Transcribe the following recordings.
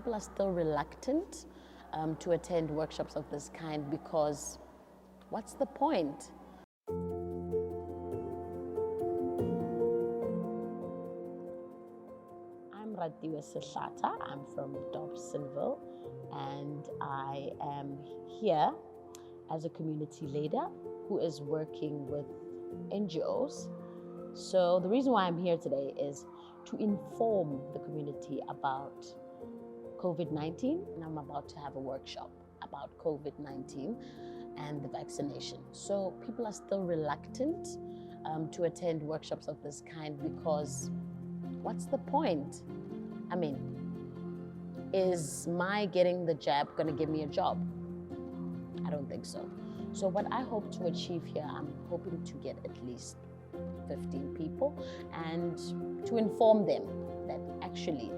people are still reluctant to attend workshops of this kind because what's the point? I'm Ratiwe. I'm from Dobsonville, and I am here as a community leader who is working with NGOs. So the reason why I'm here today is to inform the community about COVID-19, and I'm about to have a workshop about COVID-19 and the vaccination. So people are still reluctant to attend workshops of this kind because what's the point? I mean, is my getting the jab going to give me a job? I don't think so. So what I hope to achieve here, I'm hoping to get at least 15 people and to inform them that actually,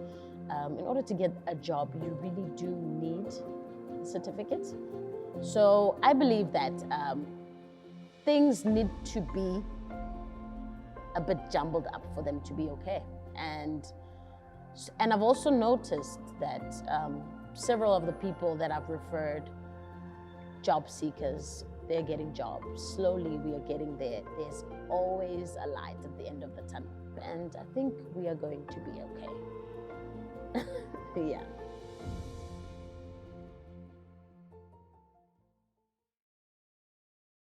in order to get a job, you really do need a certificate. So I believe that things need to be a bit jumbled up for them to be okay. And I've also noticed that several of the people that I've referred, job seekers, they're getting jobs. Slowly we are getting there. There's always a light at the end of the tunnel. And I think we are going to be okay. Yeah.